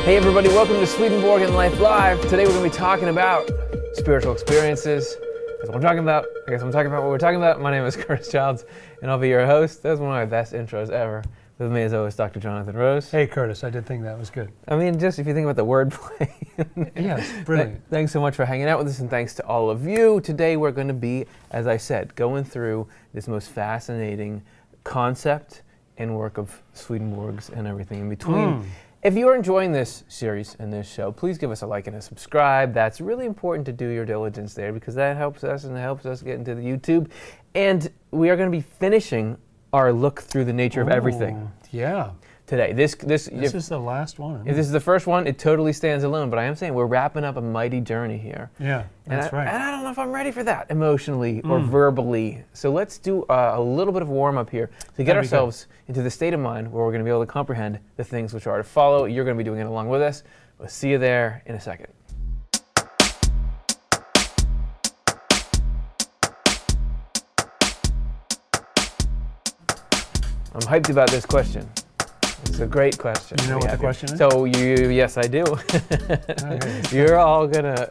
Hey everybody, welcome to Swedenborgian Life Live. Today we're going to be talking about spiritual experiences. That's what I'm talking about. I guess I'm talking about what we're talking about. My name is Curtis Childs, and I'll be your host. That's one of my best intros ever. With me as always, Dr. Jonathan Rose. Hey Curtis, I did think that was good. I mean, just if you think about the wordplay. Yes, brilliant. Thanks so much for hanging out with us, and thanks to all of you. Today we're going to be, as I said, going through this most fascinating concept and work of Swedenborg's and everything in between. If you're enjoying this series and this show, please give us a like and a subscribe. That's really important to do your diligence there because that helps us and it helps us get into the YouTube. And we are going to be finishing our look through the nature of everything. Yeah. Today. This is the last one. If this is the first one, it totally stands alone. But I am saying we're wrapping up a mighty journey here. Yeah, that's right. And I don't know if I'm ready for that emotionally or verbally. So let's do a little bit of warm up here to get ourselves into the state of mind where we're going to be able to comprehend the things which are to follow. You're going to be doing it along with us. We'll see you there in a second. I'm hyped about this question. It's a great question. You know what the question is? So yes, I do. Okay. You're all gonna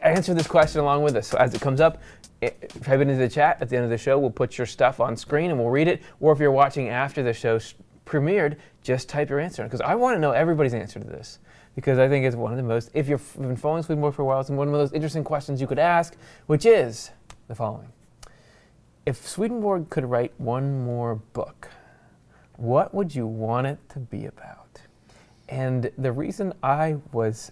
answer this question along with us. So as it comes up, type it into the chat. At the end of the show, we'll put your stuff on screen and we'll read it. Or if you're watching after the show premiered, just type your answer. Because I want to know everybody's answer to this. Because I think it's one of the most, if you've been following Swedenborg for a while, it's one of the most interesting questions you could ask, which is the following. If Swedenborg could write one more book, what would you want it to be about? And the reason I was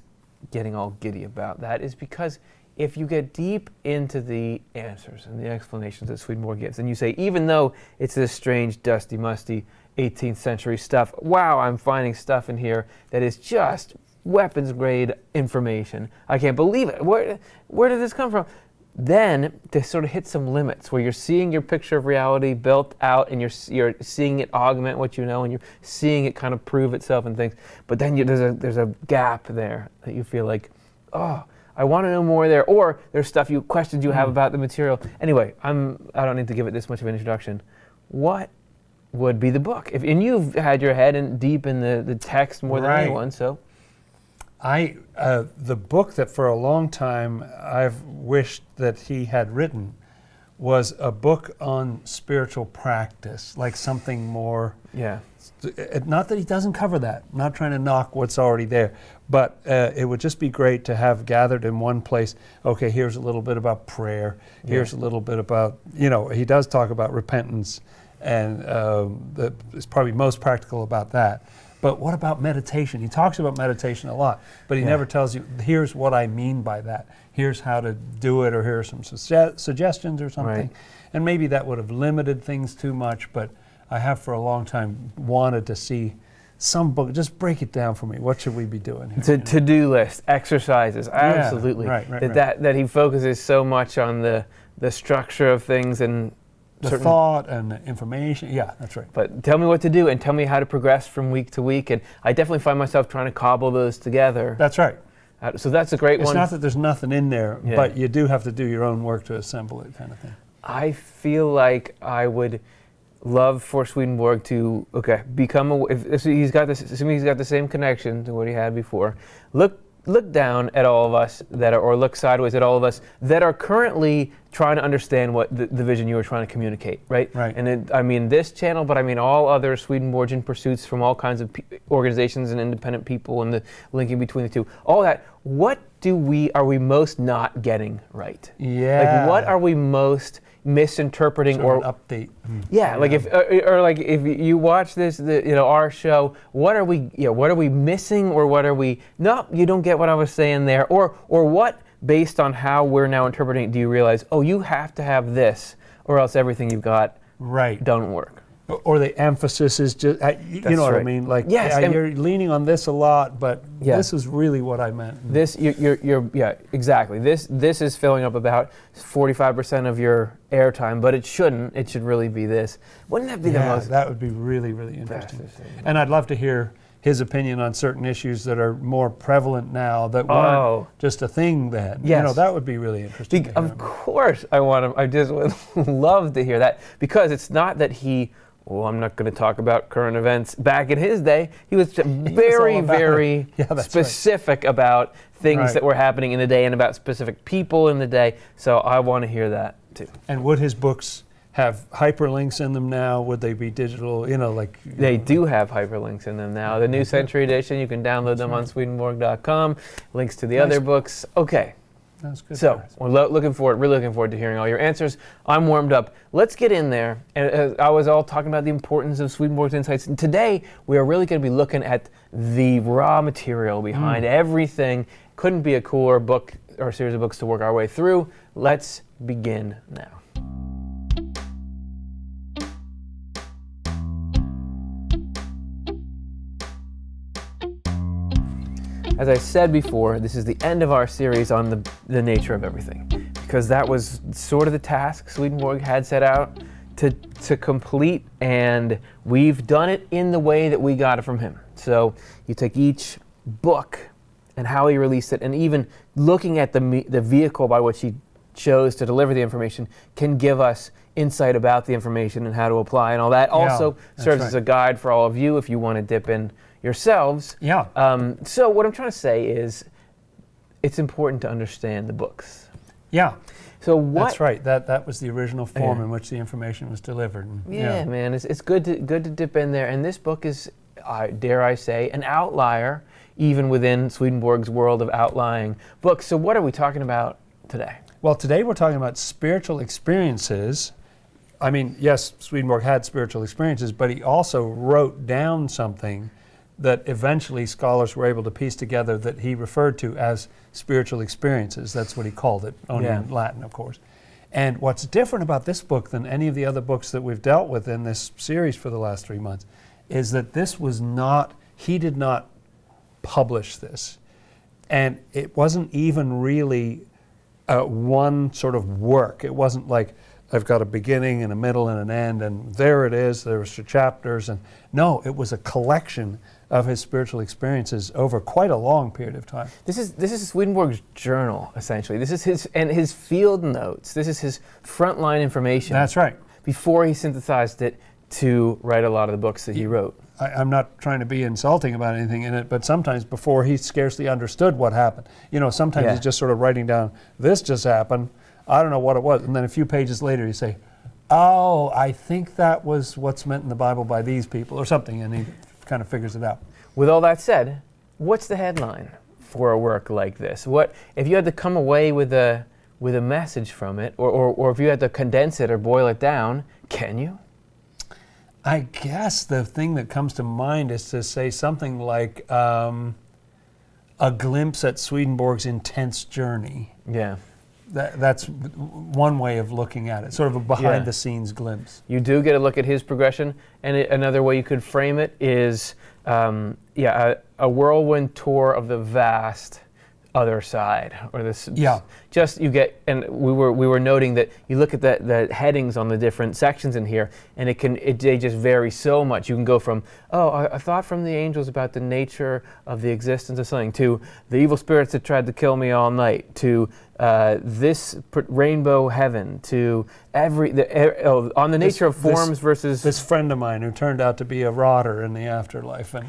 getting all giddy about that is because if you get deep into the answers and the explanations that Swedenborg gives, and you say, even though it's this strange, dusty, musty 18th century stuff, wow, I'm finding stuff in here that is just weapons grade information. I can't believe it. Where did this come from? Then to sort of hit some limits where you're seeing your picture of reality built out and you're seeing it augment what you know and you're seeing it kind of prove itself and things. But then there's a gap there that you feel like, oh, I want to know more there. Or there's questions you have about the material. Anyway, I don't need to give it this much of an introduction. What would be the book? And you've had your head deep in the text more than anyone, so. The book that for a long time I've wished that he had written was a book on spiritual practice, like something more. Yeah. Not that he doesn't cover that, I'm not trying to knock what's already there, but it would just be great to have gathered in one place, okay, here's a little bit about prayer, here's a little bit about, he does talk about repentance, and it's probably most practical about that. But what about meditation? He talks about meditation a lot, but he never tells you, here's what I mean by that. Here's how to do it, or here are some suggestions or something. Right. And maybe that would have limited things too much, but I have for a long time wanted to see some book. Just break it down for me. What should we be doing here? To-do list, exercises, absolutely. That he focuses so much on the structure of things and the thought and the information. Yeah, that's right. But tell me what to do and tell me how to progress from week to week. And I definitely find myself trying to cobble those together. That's right. So that's a great one. It's not that there's nothing in there, but you do have to do your own work to assemble it, kind of thing. I feel like I would love for Swedenborg to become if he's got this. Assuming he's got the same connection to what he had before. Look down at all of us or look sideways at all of us that are currently trying to understand what the vision you were trying to communicate, right? Right. And I mean this channel, but I mean all other Swedenborgian pursuits from all kinds of organizations and independent people and the linking between the two. All that. What are we most not getting right? Yeah. Like what are we most misinterpreting sort of an update? Yeah, like if you watch this, our show, what are we missing, or what are we? No, you don't get what I was saying there, or what based on how we're now interpreting it, do you realize? Oh, you have to have this, or else everything you've got don't work. Or the emphasis is just, you know what I mean? Like, you're leaning on this a lot, but this is really what I meant. This, exactly. This is filling up about 45% of your airtime, but it shouldn't. It should really be this. Wouldn't that be the most? That would be really, really interesting. And I'd love to hear his opinion on certain issues that are more prevalent now that weren't just a thing then. Yes. That would be really interesting. Of course, I just would love to hear that, because it's not that he well, I'm not going to talk about current events. Back in his day, he was very specific about things that were happening in the day and about specific people in the day. So I want to hear that too. And would his books have hyperlinks in them now? Would they be digital? They do have hyperlinks in them now. The New Century Edition, you can download them on Swedenborg.com. Links to the other books. Okay. That's good. So we're really looking forward to hearing all your answers. I'm warmed up. Let's get in there. And I was all talking about the importance of Swedenborg's insights. And today we are really going to be looking at the raw material behind everything. Couldn't be a cooler book or series of books to work our way through. Let's begin now. As I said before, this is the end of our series on the nature of everything, because that was sort of the task Swedenborg had set out to complete, and we've done it in the way that we got it from him. So you take each book and how he released it, and even looking at the vehicle by which he chose to deliver the information can give us insight about the information and how to apply and all that. Also serves as a guide for all of you if you want to dip in yourselves. Yeah. So what I'm trying to say is it's important to understand the books. Yeah. So what? That's right. That was the original form in which the information was delivered. Yeah, man. It's good to dip in there. And this book is, dare I say, an outlier even within Swedenborg's world of outlying books. So what are we talking about today? Well, today we're talking about spiritual experiences. I mean, yes, Swedenborg had spiritual experiences, but he also wrote down something that eventually scholars were able to piece together that he referred to as spiritual experiences. That's what he called it, only in Latin, of course. And what's different about this book than any of the other books that we've dealt with in this series for the last 3 months is that this was not, he did not publish this. And it wasn't even really one sort of work. It wasn't like, I've got a beginning and a middle and an end, and there it is, there's the chapters. And no, it was a collection of his spiritual experiences over quite a long period of time. This is Swedenborg's journal, essentially. This is his field notes. This is his frontline information. That's right. Before he synthesized it to write a lot of the books that he wrote. I'm not trying to be insulting about anything in it, but sometimes before he scarcely understood what happened. Sometimes he's just sort of writing down, this just happened, I don't know what it was. And then a few pages later you say, oh, I think that was what's meant in the Bible by these people or something, and he kind of figures it out. With all that said, what's the headline for a work like this? What if you had to come away with a message from it, or if you had to condense it or boil it down, can you? I guess the thing that comes to mind is to say something like a glimpse at Swedenborg's intense journey. Yeah. That's one way of looking at it, sort of a behind-the-scenes glimpse. You do get a look at his progression, and another way you could frame it is, a whirlwind tour of the vast other side, or this. Yeah. Just you get, and we were noting that you look at the headings on the different sections in here, and they just vary so much. You can go from I thought from the angels about the nature of the existence of something, to the evil spirits that tried to kill me all night, to this rainbow heaven, to on the nature of forms versus this friend of mine who turned out to be a rotter in the afterlife, and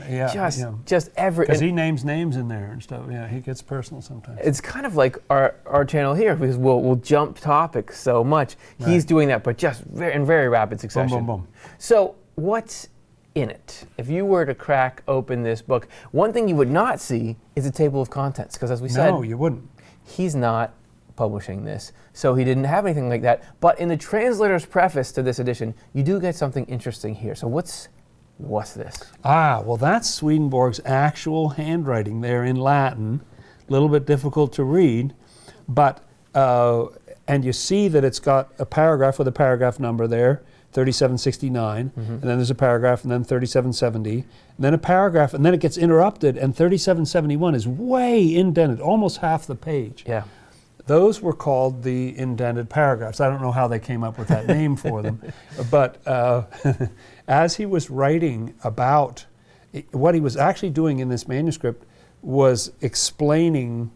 just every, because he names names in there and stuff. Yeah, he gets personal sometimes. It's kind of like our channel here, because we'll jump topics so much. Right. He's doing that, but just in very rapid succession. Boom, boom, boom. So what's in it? If you were to crack open this book, one thing you would not see is a table of contents, because as we said, no, you wouldn't. He's not publishing this, so he didn't have anything like that. But in the translator's preface to this edition, you do get something interesting here. So what's this? Well, that's Swedenborg's actual handwriting there in Latin. A little bit difficult to read, but and you see that it's got a paragraph with a paragraph number there, 3769, and then there's a paragraph, and then 3770, and then a paragraph, and then it gets interrupted, and 3771 is way indented, almost half the page. Yeah. Those were called the indented paragraphs. I don't know how they came up with that name for them, but as he was writing about what he was actually doing in this manuscript was explaining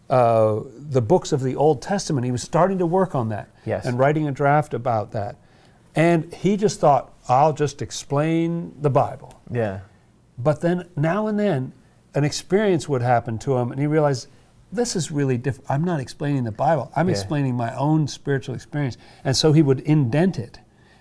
the books of the Old Testament. He was starting to work on that, yes, and writing a draft about that. And he just thought, I'll just explain the Bible. Yeah. But then now and then an experience would happen to him and he realized, this is really different. I'm not explaining the Bible. I'm explaining my own spiritual experience. And so he would indent it.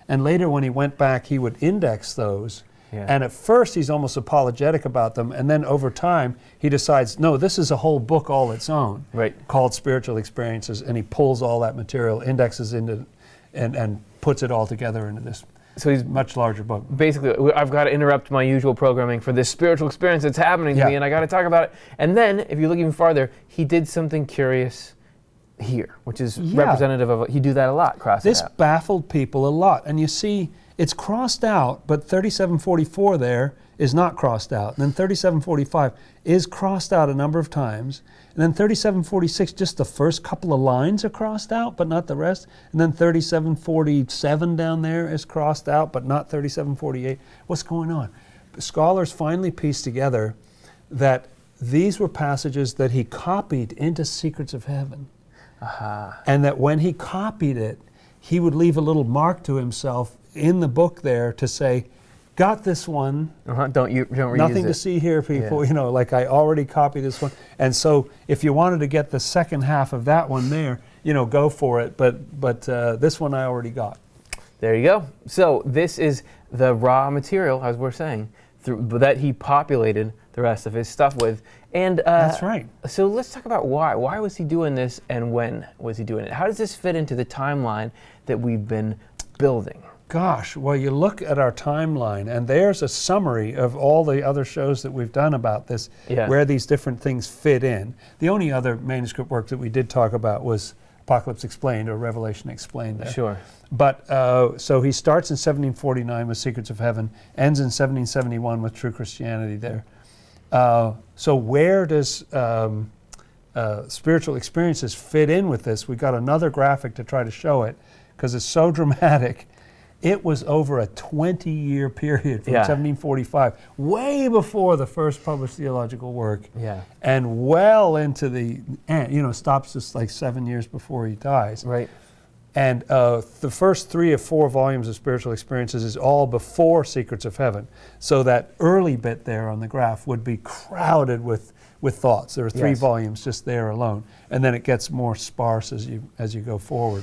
And later when he went back, he would index those. Yeah. And at first he's almost apologetic about them. And then over time, he decides, no, this is a whole book all its own, called Spiritual Experiences. And he pulls all that material, indexes into, and puts it all together into this. So he's much larger book. Basically, I've got to interrupt my usual programming for this spiritual experience that's happening to me, and I got to talk about it. And then, if you look even farther, he did something curious here, which is representative of, he do that a lot, cross it out. This baffled people a lot. And you see, it's crossed out, but 3744 there is not crossed out. And then 3745 is crossed out a number of times. And then 3746, just the first couple of lines are crossed out, but not the rest. And then 3747 down there is crossed out, but not 3748. What's going on? Scholars finally pieced together that these were passages that he copied into Secrets of Heaven. And that when he copied it, he would leave a little mark to himself in the book there to say, got this one. Don't reuse nothing it. To see here, people. You know, like I already copied this one. And so if you wanted to get the second half of that one there, you know, go for it. But this one I already got. There you go. So this is the raw material, as we're saying, that he populated the rest of his stuff with. And that's right. So let's talk about why. Why was he doing this, and when was he doing it? How does this fit into the timeline that we've been building? Gosh, well, you look at our timeline, and there's a summary of all the other shows that we've done about this, where these different things fit in. The only other manuscript work that we did talk about was Apocalypse Explained, or Revelation Explained there. Sure. But, so he starts in 1749 with Secrets of Heaven, ends in 1771 with True Christianity there. So where does spiritual experiences fit in with this? We got another graphic to try to show it, because it's so dramatic. It was over a 20-year period from 1745, way before the first published theological work, and well into the end, you know, stops just like 7 years before he dies. Right. And the first 3 or 4 volumes of Spiritual Experiences is all before Secrets of Heaven. So that early bit there on the graph would be crowded with thoughts. There are 3 volumes just there alone. And then it gets more sparse as you go forward.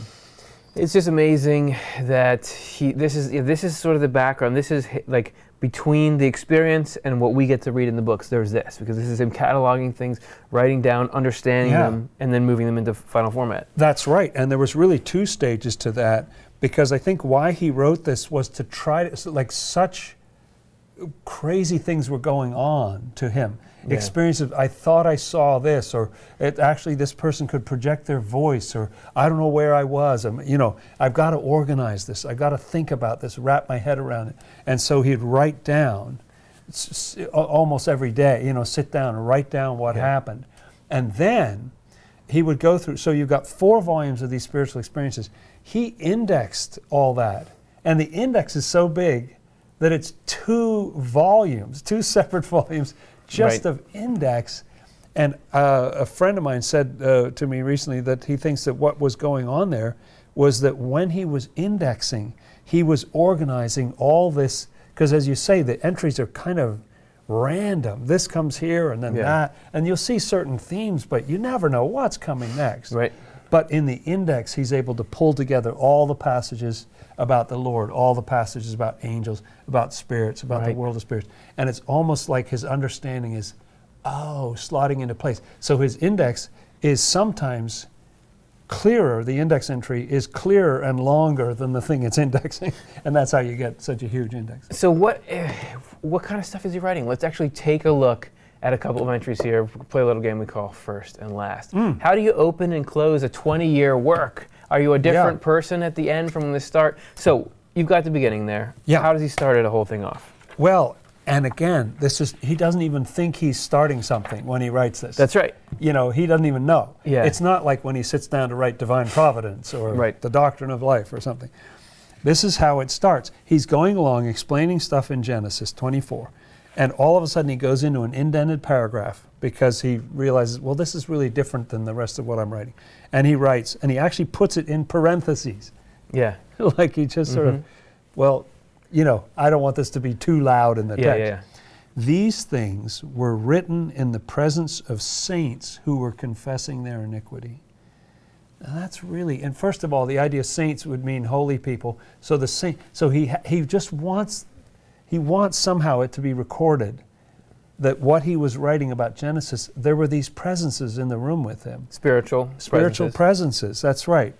It's just amazing that this is sort of the background. This is like between the experience and what we get to read in the books. There's this, because this is him cataloging things, writing down, understanding them, and then moving them into final format. That's right. And there was really 2 stages to that, because I think why he wrote this was to try to, like, such crazy things were going on to him. Experiences, I thought I saw this, or actually this person could project their voice, or I don't know where I was. You know, I've got to organize this. I've got to think about this, wrap my head around it. And so he'd write down almost every day, you know, sit down and write down what happened. And then he would go through, so you've got 4 volumes of these spiritual experiences. He indexed all that. And the index is so big that it's 2 volumes, 2 separate volumes, just of index. And a friend of mine said to me recently that he thinks that what was going on there was that when he was indexing, he was organizing all this, because as you say, the entries are kind of random. This comes here and then that, and you'll see certain themes, but you never know what's coming next. Right. But in the index, he's able to pull together all the passages about the Lord, all the passages about angels, about spirits, about the world of spirits. And it's almost like his understanding is, slotting into place. So his index is sometimes clearer, the index entry is clearer and longer than the thing it's indexing. And that's how you get such a huge index. So what kind of stuff is he writing? Let's actually take a look at a couple of entries here. Play a little game we call First and Last. How do you open and close a 20-year work? Are you a different person at the end from the start? So you've got the beginning there. How does he start the whole thing off? Well, and again, he doesn't even think he's starting something when he writes this. That's right. You know, he doesn't even know. Yeah. It's not like when he sits down to write Divine Providence or the Doctrine of Life or something. This is how it starts. He's going along explaining stuff in Genesis 24. And all of a sudden he goes into an indented paragraph because he realizes, well, this is really different than the rest of what I'm writing. And he writes, and he actually puts it in parentheses. Yeah. Like he just sort of, well, I don't want this to be too loud in the text. Yeah. These things were written in the presence of saints who were confessing their iniquity. Now that's really, and first of all, the idea of saints would mean holy people. So he just wants somehow it to be recorded that what he was writing about Genesis, there were these presences in the room with him. Spiritual presences, that's right.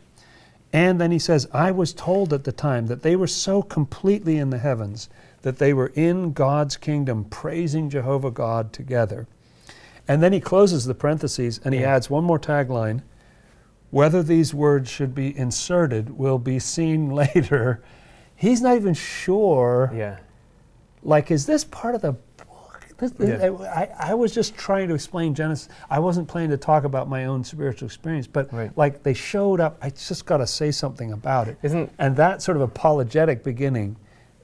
And then he says, I was told at the time that they were so completely in the heavens that they were in God's kingdom, praising Jehovah God together. And then he closes the parentheses and he adds one more tagline, whether these words should be inserted will be seen later. He's not even sure. Yeah. Like, is this part of the I was just trying to explain Genesis. I wasn't planning to talk about my own spiritual experience, but like they showed up, I just got to say something about it. And that sort of apologetic beginning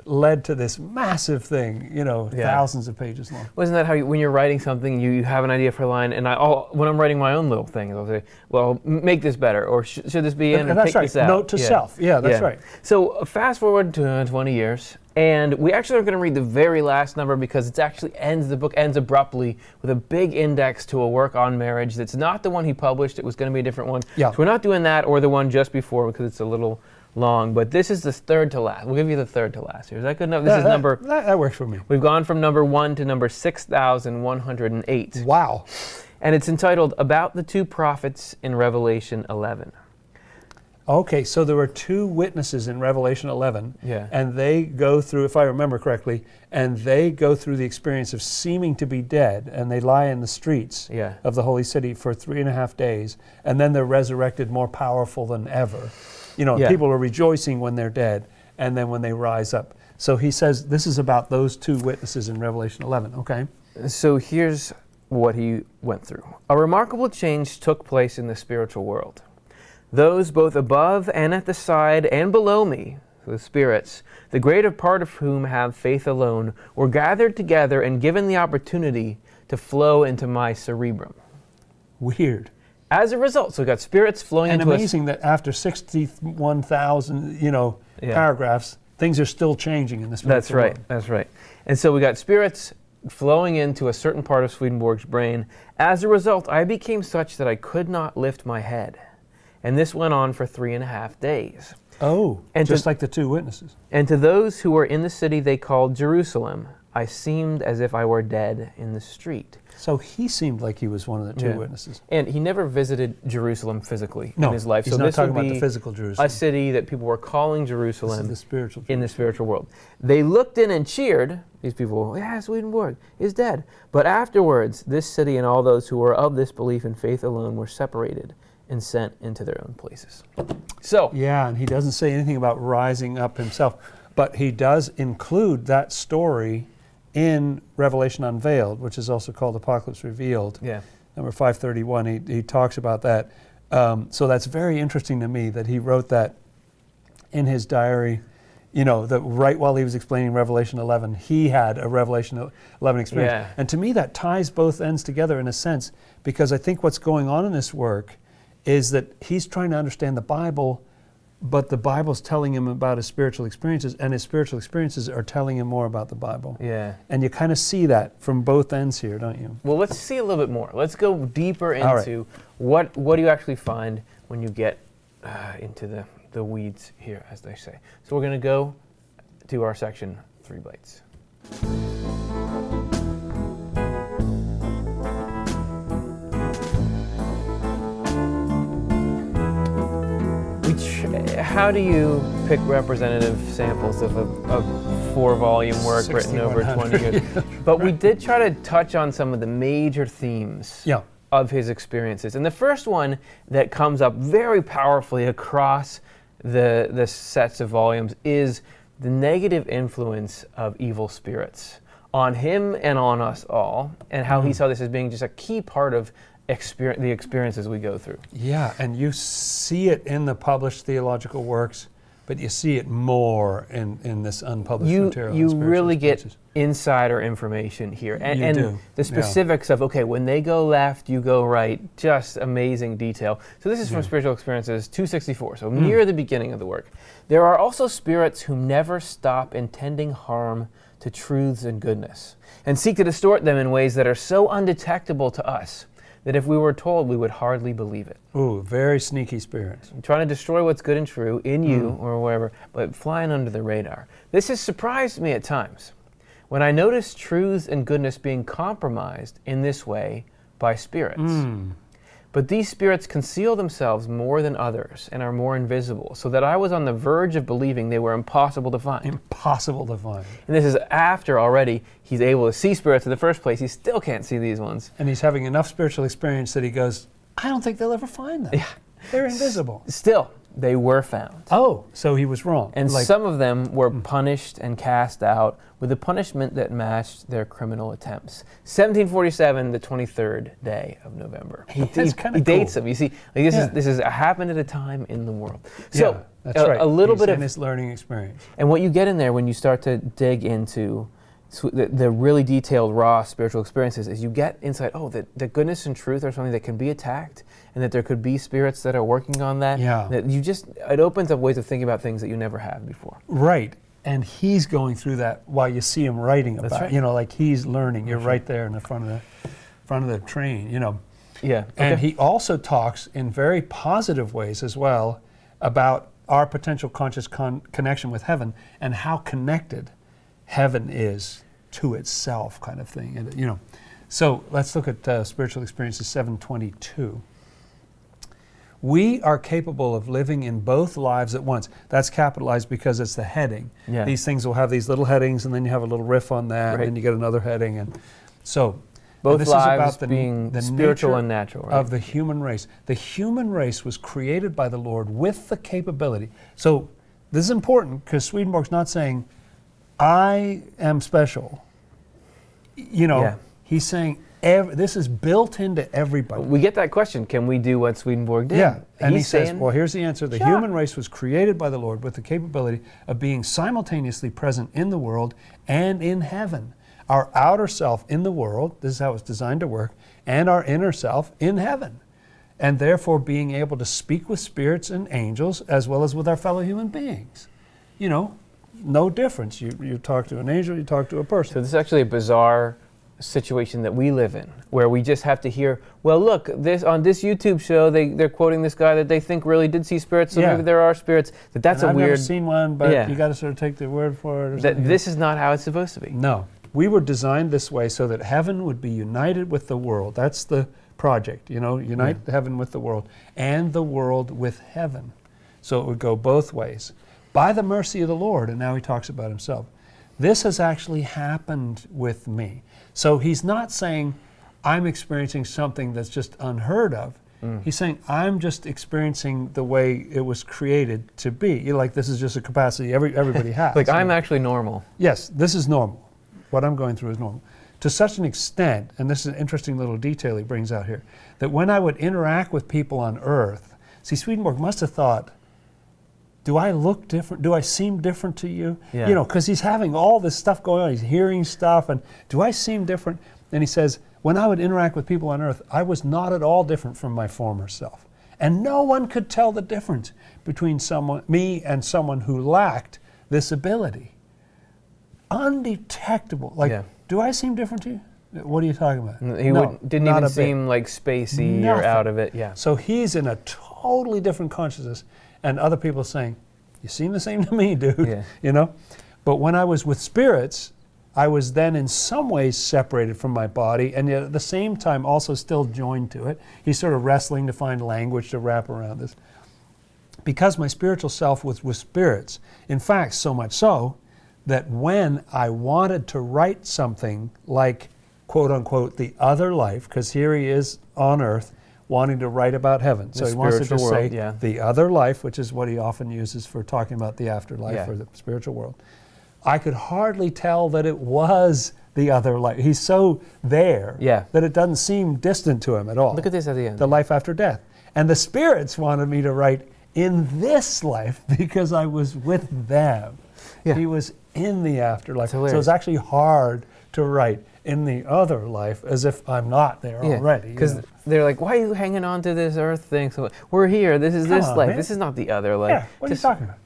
led to this massive thing, thousands of pages long. Wasn't that how when you're writing something, you have an idea for a line, and when I'm writing my own little thing, I'll say, well, make this better, or should this be in, and take this out. Note to self. Yeah, that's right. So fast forward to 20 years, and we actually are going to read the very last number because the book ends abruptly with a big index to a work on marriage that's not the one he published. It was going to be a different one. Yeah. So we're not doing that or the one just before because it's a little long, but this is the third to last. We'll give you the third to last here. Is that good enough? That works for me. We've gone from number 1 to number 6,108. Wow. And it's entitled About the Two Prophets in Revelation 11. Okay, so there were two witnesses in Revelation 11, and they go through, if I remember correctly, and they go through the experience of seeming to be dead, and they lie in the streets of the holy city for 3.5 days, and then they're resurrected more powerful than ever. People are rejoicing when they're dead, and then when they rise up. So he says this is about those two witnesses in Revelation 11, okay? So here's what he went through. A remarkable change took place in the spiritual world. Those both above and at the side and below me, the spirits, the greater part of whom have faith alone, were gathered together and given the opportunity to flow into my cerebrum. Weird. As a result, so we got spirits flowing into us. And amazing that after 61,000, paragraphs, things are still changing in the spiritual world. That's right. And so we got spirits flowing into a certain part of Swedenborg's brain. As a result, I became such that I could not lift my head. And this went on for 3.5 days. Oh, and just like the two witnesses. And to those who were in the city they called Jerusalem, I seemed as if I were dead in the street. So he seemed like he was one of the two witnesses. And he never visited Jerusalem physically in his life. He's not talking about the physical Jerusalem. A city that people were calling Jerusalem the spiritual in the spiritual world. They looked in and cheered. These people, Swedenborg is dead. But afterwards, this city and all those who were of this belief and faith alone were separated and sent into their own places. So and he doesn't say anything about rising up himself, but he does include that story in Revelation Unveiled, which is also called Apocalypse Revealed. Number 531. He talks about that. So that's very interesting to me that he wrote that in his diary. That right while he was explaining Revelation 11, he had a Revelation 11 experience. And to me, that ties both ends together in a sense, because I think what's going on in this work is that he's trying to understand the Bible, but the Bible's telling him about his spiritual experiences, and his spiritual experiences are telling him more about the Bible. And you kind of see that from both ends here, don't you? Well, let's see a little bit more. Let's go deeper into what do you actually find when you get into the weeds here, as they say. So we're going to go to our section, 3 Bites. How do you pick representative samples of a 4-volume work written over 20 years? But we did try to touch on some of the major themes of his experiences. And the first one that comes up very powerfully across the sets of volumes is the negative influence of evil spirits on him and on us all, and how he saw this as being just a key part of the experiences we go through. And you see it in the published theological works, but you see it more in this unpublished material. You on spiritual really get experiences. insider information here. And, You do, the yeah. specifics of, okay, when they go left, you go right, just amazing detail. So this is from Spiritual Experiences 264, so near the beginning of the work. There are also spirits who never stop intending harm to truths and goodness, and seek to distort them in ways that are so undetectable to us that if we were told, we would hardly believe it. Ooh, very sneaky spirits. Trying to destroy what's good and true in you or wherever, but flying under the radar. This has surprised me at times when I notice truths and goodness being compromised in this way by spirits. But these spirits conceal themselves more than others and are more invisible, so that I was on the verge of believing they were impossible to find. Impossible to find. And this is after already he's able to see spirits in the first place. He still can't see these ones. And he's having enough spiritual experience that he goes, I don't think they'll ever find them. Yeah. They're invisible. Still, they were found. Oh, so he was wrong. And some of them were punished and cast out with a punishment that matched their criminal attempts. 1747, the 23rd day of November. He That's kinda dates cool. them. You see, like this is happened at a time in the world. Yeah, So that's right. a little He's bit in of his learning experience. and what you get in there when you start to dig into the really detailed, raw spiritual experiences is you get insight, that goodness and truth are something that can be attacked, and that there could be spirits that are working on that. Yeah. That it opens up ways of thinking about things that you never have before. Right. And he's going through that while you see him writing about right. it. Like he's learning. You're right there in the front of the train, Yeah. And okay. he also talks in very positive ways as well about our potential conscious connection with heaven and how connected heaven is to itself, kind of thing. And so let's look at Spiritual Experiences 722. We are capable of living in both lives at once. That's capitalized because it's the heading. Yeah. These things will have these little headings, and then you have a little riff on that, Right. and then you get another heading, and so. Both and this lives is about being the spiritual nature and natural, right? of the human race. The human race was created by the Lord with the capability. So this is important because Swedenborg's not saying, I am special. Yeah. He's saying this is built into everybody. We get that question, can we do what Swedenborg did? Yeah, and he He's says, saying, well, here's the answer. The Sure. human race was created by the Lord with the capability of being simultaneously present in the world and in heaven. Our outer self in the world, this is how it's designed to work, and our inner self in heaven. And therefore being able to speak with spirits and angels as well as with our fellow human beings. No difference. You talk to an angel, you talk to a person. So this is actually a bizarre situation that we live in, where we just have to hear, well, look, on this YouTube show, they're quoting this guy that they think really did see spirits, so Yeah. maybe there are spirits. That's And a I've weird. never seen one, but Yeah. you got to sort of take their word for it. Or that something. this is not how it's supposed to be. No. We were designed this way so that heaven would be united with the world. That's the project, unite heaven with the world and the world with heaven. So it would go both ways. By the mercy of the Lord, and now he talks about himself. This has actually happened with me. So he's not saying, I'm experiencing something that's just unheard of. He's saying, I'm just experiencing the way it was created to be. This is just a capacity everybody has. Like, I'm actually normal. Yes, this is normal. What I'm going through is normal. To such an extent, and this is an interesting little detail he brings out here, that when I would interact with people on earth, see, Swedenborg must have thought, do I look different? Do I seem different to you? Yeah. Because he's having all this stuff going on. He's hearing stuff, and do I seem different? And he says, when I would interact with people on earth, I was not at all different from my former self. And no one could tell the difference between me and someone who lacked this ability. Undetectable. Do I seem different to you? What are you talking about? He didn't not even a bit. seem like spacey or Nothing. out of it. Yeah. So he's in a totally different consciousness, and other people saying, you seem the same to me, dude. Yeah. But when I was with spirits, I was then in some ways separated from my body, and yet at the same time also still joined to it. He's sort of wrestling to find language to wrap around this. Because my spiritual self was with spirits, in fact, so much so, that when I wanted to write something like, quote unquote, the other life, because here he is on earth wanting to write about heaven. So he wants to just world, say the other life, which is what he often uses for talking about the afterlife or the spiritual world. I could hardly tell that it was the other life. He's so there that it doesn't seem distant to him at all. Look at this at the end. The life after death. And the spirits wanted me to write in this life because I was with them. Yeah. He was in the afterlife. So hilarious. it's actually hard to write in the other life as if I'm not there already. Because they're like, why are you hanging on to this earth thing? So we're here. This is Come this on, life. man. This is not the other life. Yeah, what are you talking about?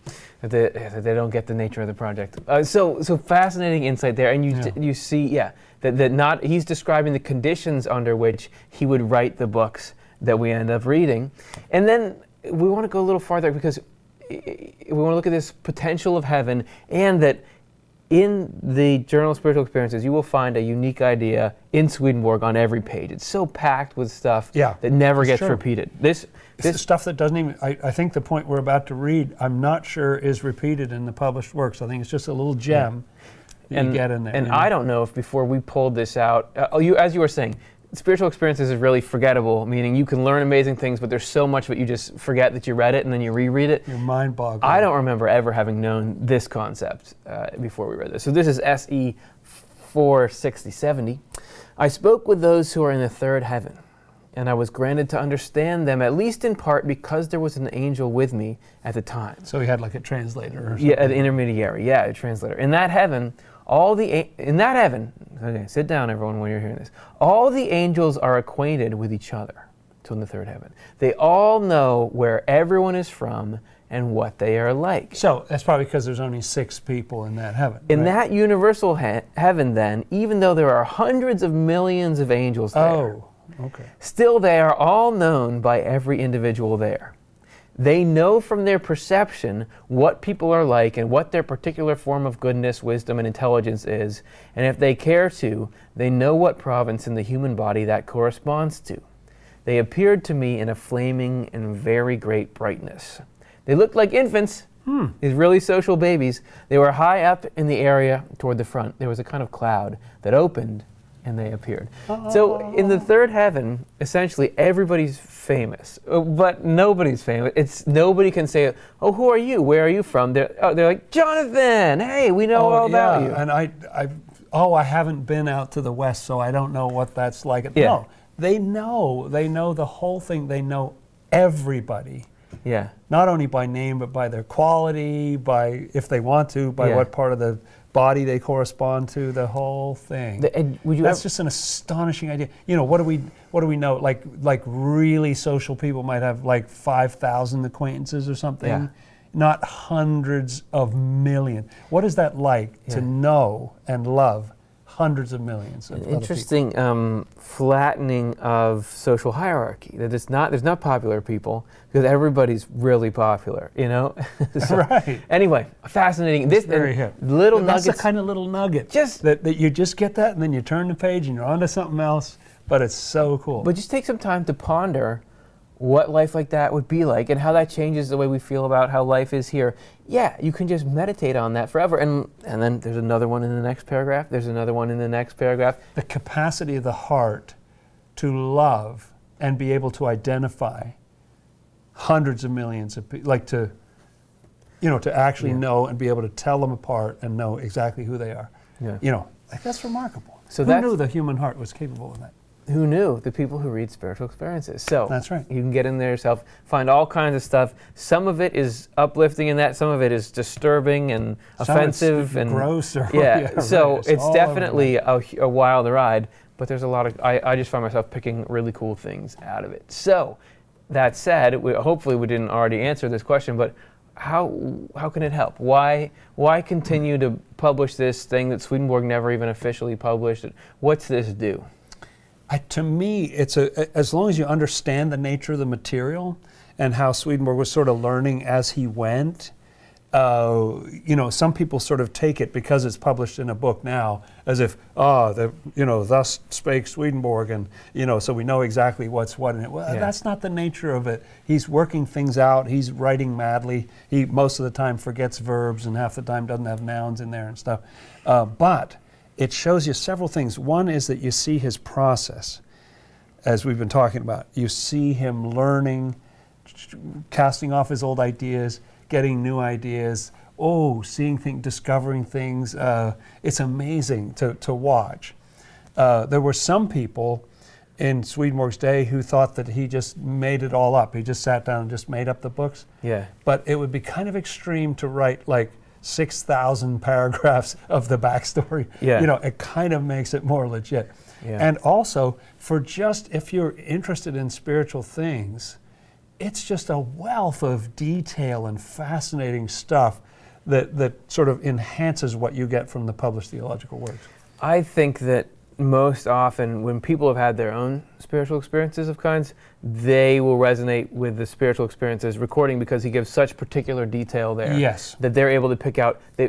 They don't get the nature of the project. So fascinating insight there, and you see, that not he's describing the conditions under which he would write the books that we end up reading, and then we want to go a little farther because we want to look at this potential of heaven, and that in the Journal of Spiritual Experiences, you will find a unique idea in Swedenborg on every page. It's so packed with stuff that never gets repeated. This stuff that doesn't even, I think the point we're about to read, I'm not sure is repeated in the published works. I think it's just a little gem that you get in there. And I don't know if before we pulled this out, as you were saying, spiritual experiences is really forgettable, meaning you can learn amazing things, but there's so much of it you just forget that you read it and then you reread it. You're mind-boggling. I don't remember ever having known this concept before we read this. So this is SE 46070. I spoke with those who are in the third heaven, and I was granted to understand them, at least in part because there was an angel with me at the time. So he had like a translator or something? Yeah, an intermediary, a translator. In that heaven, okay, sit down everyone when you're hearing this. All the angels are acquainted with each other. So in the third heaven. They all know where everyone is from and what they are like. So that's probably because there's only 6 people in that heaven. In that universal heaven then, even though there are hundreds of millions of angels there, still they are all known by every individual there. They know from their perception what people are like and what their particular form of goodness, wisdom, and intelligence is, and if they care to, they know what province in the human body that corresponds to. They appeared to me in a flaming and very great brightness. They looked like infants, these really social babies. They were high up in the area toward the front. There was a kind of cloud that opened and they appeared. So in the third heaven, essentially everybody's famous, but nobody's famous. Nobody can say, "Oh, who are you? Where are you from?" They're like, "Jonathan, hey, we know all about you." And I haven't been out to the west, so I don't know what that's like. No, they know the whole thing. They know everybody. Yeah. Not only by name, but by their quality, by, if they want to, by what part of the body they correspond to, the whole thing. That's just an astonishing idea. You know, what do we know? Like really social people might have like 5,000 acquaintances or something. Yeah. Not hundreds of millions. What is that like to know and love hundreds of millions of other interesting flattening of social hierarchy. That there's not popular people because everybody's really popular, you know. So, right. Anyway, fascinating. This very hip. Little nuggets. That's the kind of little nugget. Just that you just get that, and then you turn the page and you're onto something else. But it's so cool. But just take some time to ponder what life like that would be like and how that changes the way we feel about how life is here. Yeah, you can just meditate on that forever. And then there's another one in the next paragraph. There's another one in the next paragraph. The capacity of the heart to love and be able to identify hundreds of millions of people, like to actually know and be able to tell them apart and know exactly who they are. Yeah. You know, like that's remarkable. So who knew the human heart was capable of that? Who knew? The people who read Spiritual Experiences. So that's right. You can get in there yourself, find all kinds of stuff. Some of it is uplifting in that, some of it is disturbing and offensive and gross. Or, so right. it's definitely a wild ride, but there's a lot of, I just find myself picking really cool things out of it. So that said, hopefully we didn't already answer this question, but how can it help? Why continue to publish this thing that Swedenborg never even officially published? What's this do? To me, it's as long as you understand the nature of the material and how Swedenborg was sort of learning as he went. Some people sort of take it because it's published in a book now as if, thus spake Swedenborg, and so we know exactly what's what in it. Well, that's not the nature of it. He's working things out. He's writing madly. He most of the time forgets verbs and half the time doesn't have nouns in there and stuff. But it shows you several things. One is that you see his process, as we've been talking about. You see him learning, casting off his old ideas, getting new ideas, seeing things, discovering things. It's amazing to watch. There were some people in Swedenborg's day who thought that he just made it all up. He just sat down and just made up the books. Yeah. But it would be kind of extreme to write like 6,000 paragraphs of the backstory. Yeah. You know, it kind of makes it more legit. Yeah. And also, for just if you're interested in spiritual things, it's just a wealth of detail and fascinating stuff that sort of enhances what you get from the published theological works. I think that most often when people have had their own spiritual experiences of kinds, they will resonate with the spiritual experiences recording because he gives such particular detail there. Yes. That they're able to pick out. I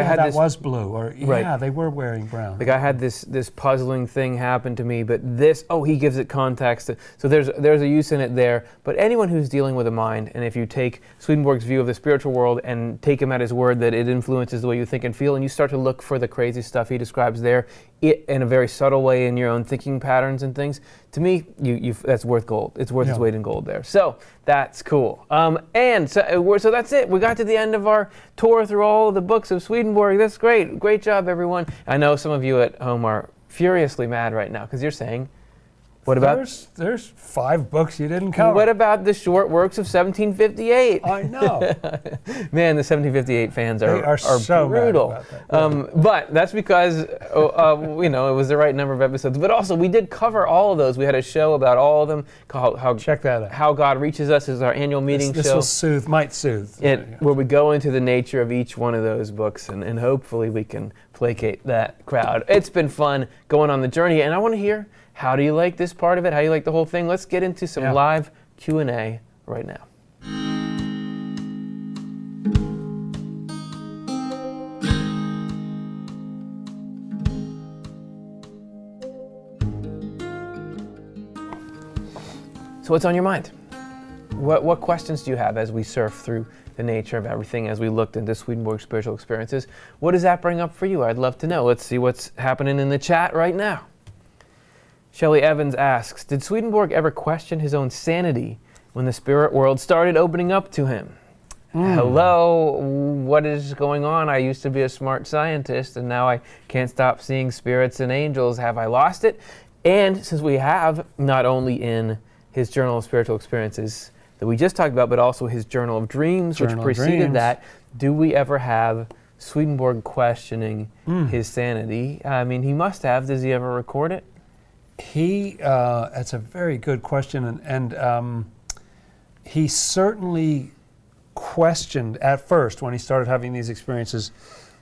had that this, was blue, or Right. yeah, they were wearing brown. Like I had this puzzling thing happen to me, but this, he gives it context. So there's a use in it there. But anyone who's dealing with a mind, and if you take Swedenborg's view of the spiritual world and take him at his word that it influences the way you think and feel, and you start to look for the crazy stuff he describes there, it in a very subtle way in your own thinking patterns and things, to me, that's worth gold. It's worth its weight in gold there. So that's cool. And so that's it. We got to the end of our tour through all of the books of Swedenborg. That's great. Great job, everyone. I know some of you at home are furiously mad right now because you're saying, what about... There's 5 books you didn't cover. What about the short works of 1758? I know. Man, the 1758 fans are so brutal. mad about that. But that's because it was the right number of episodes. But also, we did cover all of those. We had a show about all of them called Check that out. How God Reaches Us is our annual meeting This show. might soothe. Where we go into the nature of each one of those books, and hopefully we can placate that crowd. It's been fun going on the journey, and I want to hear, how do you like this part of it? How do you like the whole thing? Let's get into some live Q&A right now. So what's on your mind? What questions do you have as we surf through the nature of everything, as we looked into Swedenborg's spiritual experiences? What does that bring up for you? I'd love to know. Let's see what's happening in the chat right now. Shelley Evans asks, did Swedenborg ever question his own sanity when the spirit world started opening up to him? Hello, what is going on? I used to be a smart scientist and now I can't stop seeing spirits and angels. Have I lost it? And since we have, not only in his Journal of Spiritual Experiences that we just talked about, but also his Journal of Dreams, which preceded that, do we ever have Swedenborg questioning his sanity? I mean, he must have. Does he ever record it? That's a very good question, and he certainly questioned at first when he started having these experiences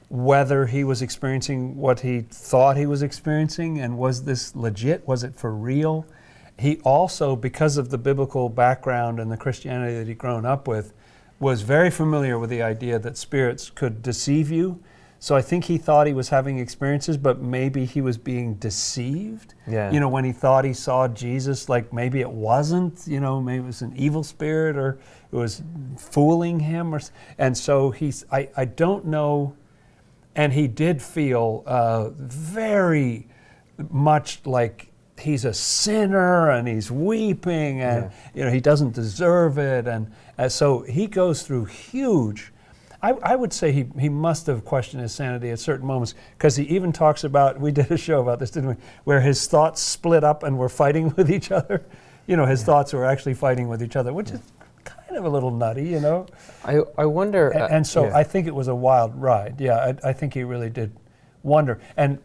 whether he was experiencing what he thought he was experiencing, and was this legit? Was it for real? He also, because of the biblical background and the Christianity that he'd grown up with, was very familiar with the idea that spirits could deceive you. So I think he thought he was having experiences, but maybe he was being deceived. Yeah. You know, when he thought he saw Jesus, like maybe it wasn't, maybe it was an evil spirit, or it was fooling him. And so I don't know, and he did feel very much like he's a sinner and he's weeping and he doesn't deserve it. And so he goes through huge... I would say he must have questioned his sanity at certain moments, because he even talks about, we did a show about this, didn't we, where his thoughts split up and were fighting with each other. His thoughts were actually fighting with each other, which is kind of a little nutty, I wonder... And so I think it was a wild ride. Yeah, I think he really did wonder. And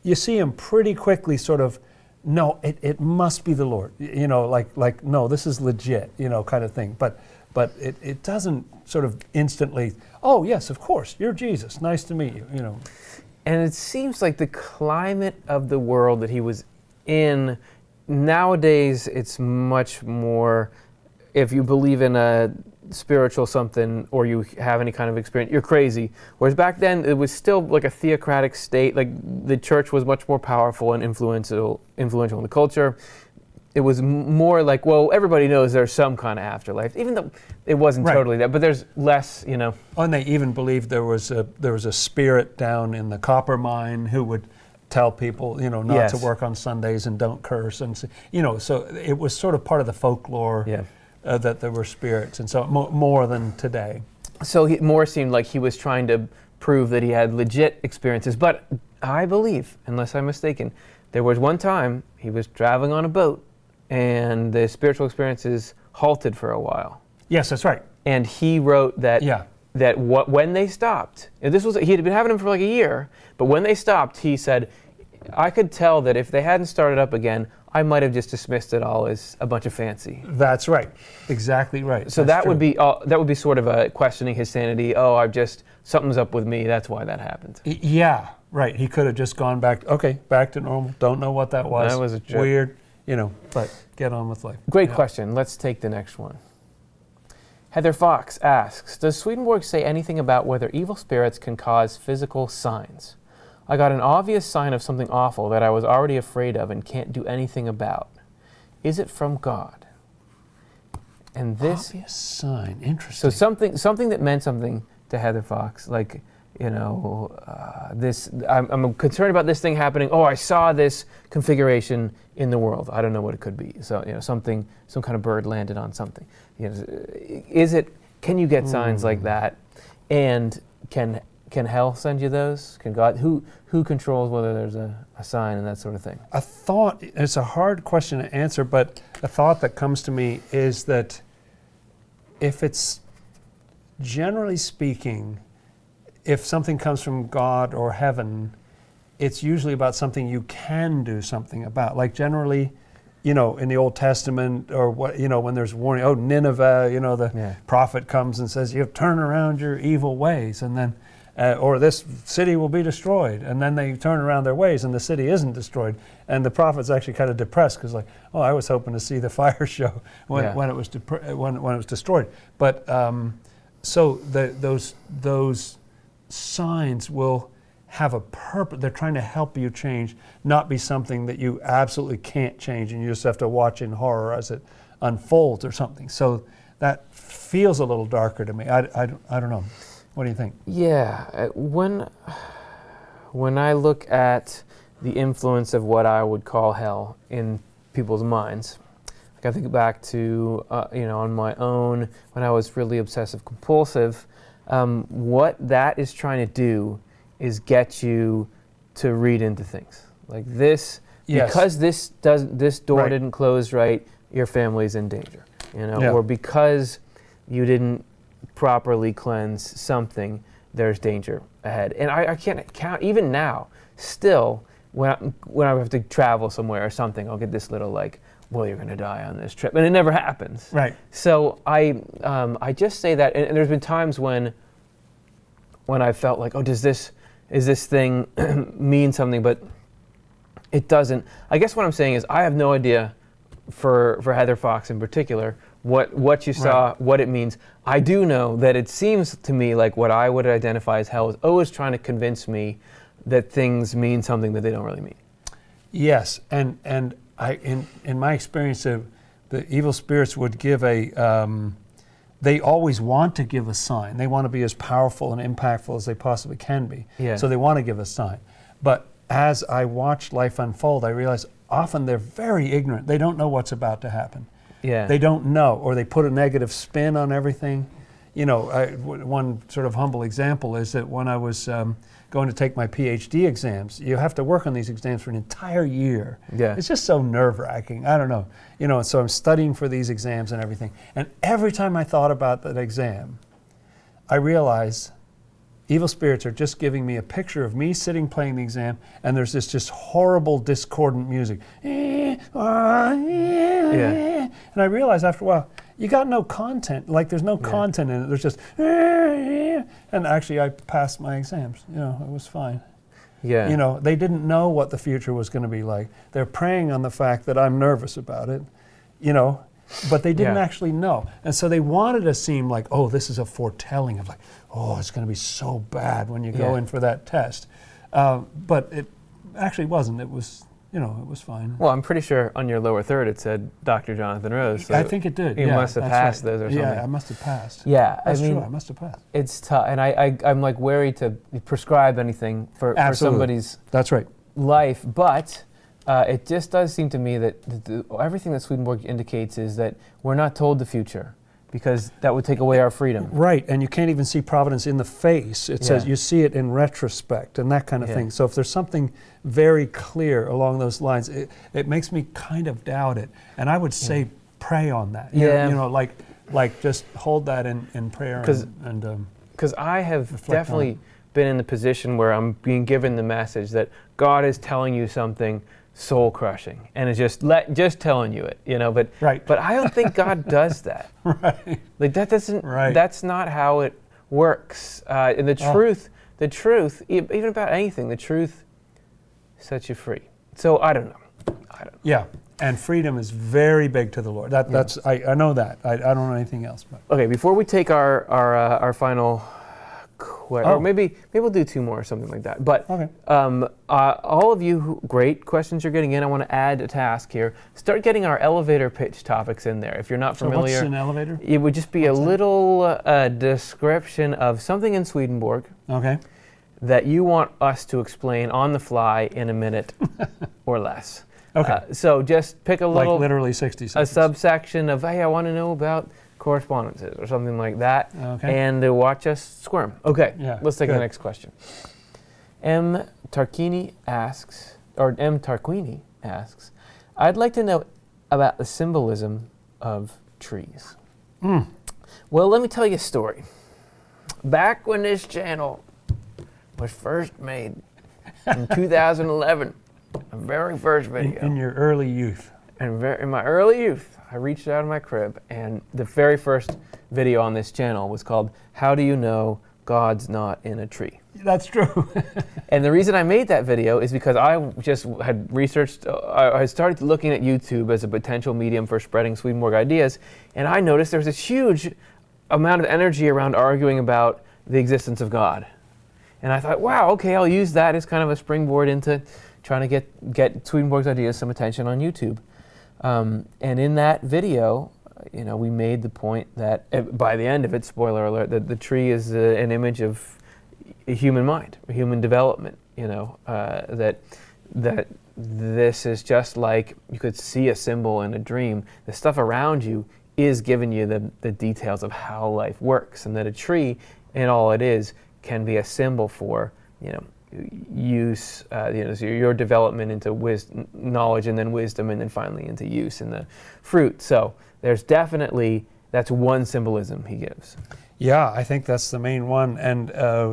you see him pretty quickly sort of, no, it must be the Lord. Like no, this is legit, kind of thing. But it doesn't sort of instantly, oh yes, of course, you're Jesus, nice to meet you, And it seems like the climate of the world that he was in, nowadays it's much more, if you believe in a spiritual something or you have any kind of experience, you're crazy. Whereas back then it was still like a theocratic state, like the church was much more powerful and influential in the culture. It was more like, well, everybody knows there's some kind of afterlife, even though it wasn't totally that, but there's less, And they even believed there was a spirit down in the copper mine who would tell people, not to work on Sundays and don't curse, and so it was sort of part of the folklore that there were spirits, and so more than today. So he more seemed like he was trying to prove that he had legit experiences, but I believe, unless I'm mistaken, there was one time he was traveling on a boat and the spiritual experiences halted for a while. Yes, that's right. And he wrote that when they stopped, and he had been having them for like a year, but when they stopped, he said, I could tell that if they hadn't started up again, I might have just dismissed it all as a bunch of fancy. That's right. Exactly right. So that would be sort of a questioning his sanity. Oh, something's up with me. That's why that happened. Yeah, right. He could have just gone back to normal. Don't know what that was. That was a trip. Weird, but get on with life. Great question. Let's take the next one. Heather Fox asks, does Swedenborg say anything about whether evil spirits can cause physical signs? I got an obvious sign of something awful that I was already afraid of and can't do anything about. Is it from God? And this obvious sign, interesting. So something that meant something to Heather Fox, like this. I'm concerned about this thing happening. Oh, I saw this configuration in the world. I don't know what it could be. So some kind of bird landed on something. Can you get signs like that? And can hell send you those? Can God? Who controls whether there's a sign and that sort of thing? A thought. It's a hard question to answer, but a thought that comes to me is that if it's, generally speaking, if something comes from God or heaven, it's usually about something you can do something about. Like generally, in the Old Testament, or when there's warning, Nineveh, the prophet comes and says, you have to turn around your evil ways, and then, or this city will be destroyed, and then they turn around their ways and the city isn't destroyed, and the prophet's actually kind of depressed because I was hoping to see the fire show when it was when it was destroyed. But so those signs will have a purpose. They're trying to help you change, not be something that you absolutely can't change and you just have to watch in horror as it unfolds or something. So that feels a little darker to me. I don't know. What do you think? Yeah, when I look at the influence of what I would call hell in people's minds, I think back to on my own when I was really obsessive compulsive. What that is trying to do is get you to read into things like this. Yes. Because this door didn't close right, your family's in danger. Or because you didn't properly cleanse something, there's danger ahead. And I can't count, even now, still, when I have to travel somewhere or something, I'll get this little well, you're going to die on this trip. And it never happens. Right. So I just say that, and there's been times when I felt like, does this thing mean something? But it doesn't. I guess what I'm saying is I have no idea for Heather Fox in particular what you saw, what it means. I do know that it seems to me like what I would identify as hell is always trying to convince me that things mean something that they don't really mean. Yes, and I in my experience, the evil spirits would give they always want to give a sign. They want to be as powerful and impactful as they possibly can be. Yeah. So they want to give a sign. But as I watch life unfold, I realize often they're very ignorant. They don't know what's about to happen. Yeah. They don't know, or they put a negative spin on everything. One sort of humble example is that when I was going to take my PhD exams, you have to work on these exams for an entire year. Yeah. It's just so nerve-wracking. I don't know. And so I'm studying for these exams and everything. And every time I thought about that exam, I realized evil spirits are just giving me a picture of me sitting playing the exam, and there's this just horrible discordant music. Yeah. And I realized after a while, you got no content. There's no content in it. There's just, and actually I passed my exams. It was fine. Yeah. They didn't know what the future was going to be like. They're preying on the fact that I'm nervous about it, but they didn't actually know. And so they wanted to seem like, this is a foretelling of it's going to be so bad when you go in for that test. But it actually wasn't. It was, it was fine. Well, I'm pretty sure on your lower third it said Dr. Jonathan Rose. So I think it did. You must have passed those or something. Yeah, I must have passed. Yeah, that's true. I must have passed. It's tough, and I'm wary to prescribe anything for somebody's life, but it just does seem to me that everything that Swedenborg indicates is that we're not told the future because that would take away our freedom. Right, and you can't even see providence in the face. It says you see it in retrospect and that kind of thing. So if there's something very clear along those lines, it makes me kind of doubt it. And I would say pray on that. You know, like just hold that in prayer. Because I have definitely been in the position where I'm being given the message that God is telling you something soul crushing, and it's just telling you it, you know. But I don't think God does that. Like that doesn't. That's not how it works. And the truth, even about anything, the truth sets you free. So I don't know. Yeah, and freedom is very big to the Lord. That's I know that. I don't know anything else. But okay, before we take our final. Or maybe we'll do 2 more or something like that. But all of you, great questions you're getting in. I want to add a task here. Start getting our elevator pitch topics in there. If you're not familiar, what's an elevator? It would just be a little description of something in Swedenborg that you want us to explain on the fly in a minute or less. So just pick a little, like literally 60 seconds. A subsection of, hey, I want to know about correspondences or something like that, and watch us squirm. Let's take the next question. M. Tarquini asks, I'd like to know about the symbolism of trees. Well, let me tell you a story. Back when this channel was first made in 2011, the very first video. In your early youth. In my early youth, I reached out of my crib, and the very first video on this channel was called How Do You Know God's Not in a Tree? That's true. And the reason I made that video is because I just had researched, I started looking at YouTube as a potential medium for spreading Swedenborg ideas, and I noticed there was this huge amount of energy around arguing about the existence of God. And I thought, wow, okay, I'll use that as kind of a springboard into trying to get Swedenborg's ideas some attention on YouTube. And in that video, we made the point that by the end of it, spoiler alert, that the tree is an image of a human mind, a human development. That this is just like you could see a symbol in a dream. The stuff around you is giving you the details of how life works, and that a tree, in all it is, can be a symbol for use, so your development into knowledge, and then wisdom, and then finally into use in the fruit. So there's definitely, that's one symbolism he gives. Yeah, I think that's the main one. And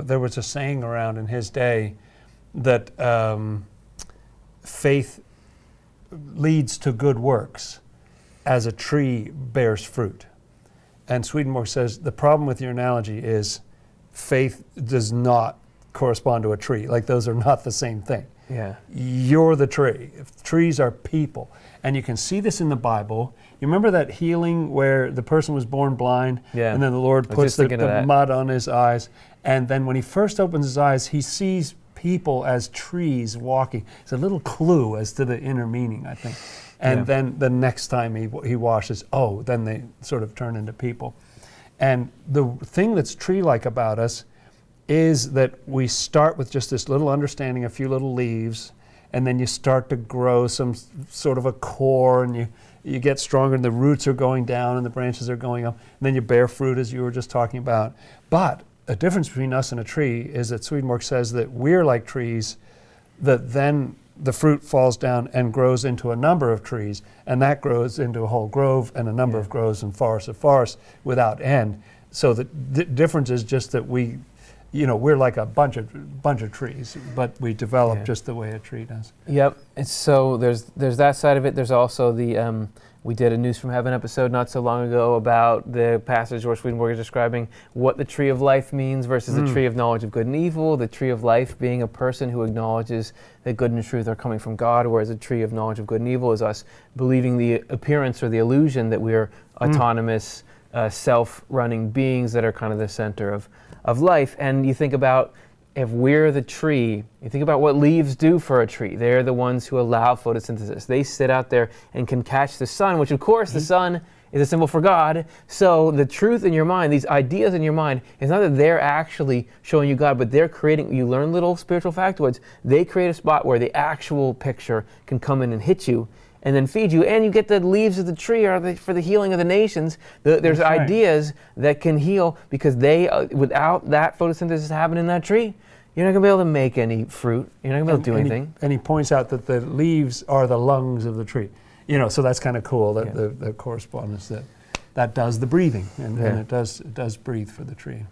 there was a saying around in his day that faith leads to good works as a tree bears fruit. And Swedenborg says the problem with your analogy is faith does not correspond to a tree. Like, those are not the same thing. Yeah. You're the tree. Trees are people. And you can see this in the Bible. You remember that healing where the person was born blind? Yeah. And then the Lord puts the mud on his eyes. And then when he first opens his eyes, he sees people as trees walking. It's a little clue as to the inner meaning, I think. And then the next time he washes, then they sort of turn into people. And the thing that's tree-like about us is that we start with just this little understanding, a few little leaves, and then you start to grow some sort of a core, and you get stronger, and the roots are going down and the branches are going up, and then you bear fruit, as you were just talking about. But a difference between us and a tree is that Swedenborg says that we're like trees, that then the fruit falls down and grows into a number of trees, and that grows into a whole grove, and a number of groves and forests of forests without end. So the difference is just that we're like a bunch of trees, but we develop just the way a tree does. Yep. And so there's that side of it. There's also the we did a News from Heaven episode not so long ago about the passage where Swedenborg is describing what the tree of life means versus the tree of knowledge of good and evil. The tree of life being a person who acknowledges that good and truth are coming from God, whereas the tree of knowledge of good and evil is us believing the appearance or the illusion that we're autonomous, self-running beings that are kind of the center of life. And you think about, if we're the tree, you think about what leaves do for a tree. They're the ones who allow photosynthesis. They sit out there and can catch the sun, which of course the sun is a symbol for God. So the truth in your mind, these ideas in your mind, is not that they're actually showing you God, but they're creating, you learn little spiritual factoids, they create a spot where the actual picture can come in and hit you. and then feed you, and you get the leaves of the tree for the healing of the nations. There's ideas that can heal because without that photosynthesis happening in that tree, you're not going to be able to make any fruit. You're not going to be able to do anything. And he points out that the leaves are the lungs of the tree. So that's kind of cool, that the correspondence that does the breathing, and it does breathe for the tree.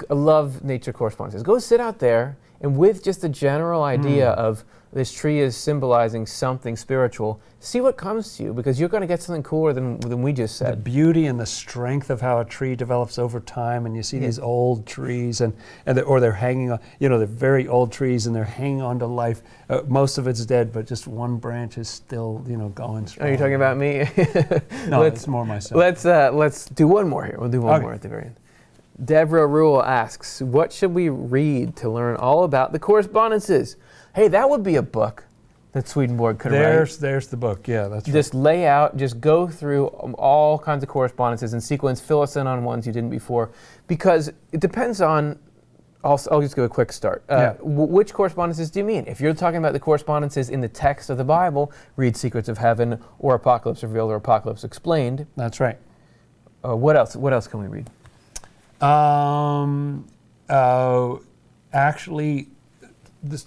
I love nature correspondences. Go sit out there, and with just the general idea of this tree is symbolizing something spiritual, see what comes to you, because you're going to get something cooler than we just said. The beauty and the strength of how a tree develops over time, and you see these old trees, or they're hanging on, they're very old trees, and they're hanging on to life. Most of it's dead, but just one branch is still, going strong. Are you talking about me? No, it's more myself. Let's do one more here. We'll do one more at the very end. Deborah Rule asks, what should we read to learn all about the correspondences? Hey, that would be a book that Swedenborg could write. There's the book. Yeah, that's right. Just lay out, just go through all kinds of correspondences in sequence, fill us in on ones you didn't before, because it depends on, I'll just give a quick start. Which correspondences do you mean? If you're talking about the correspondences in the text of the Bible, read Secrets of Heaven or Apocalypse Revealed or Apocalypse Explained. That's right. What else? What else can we read? Actually,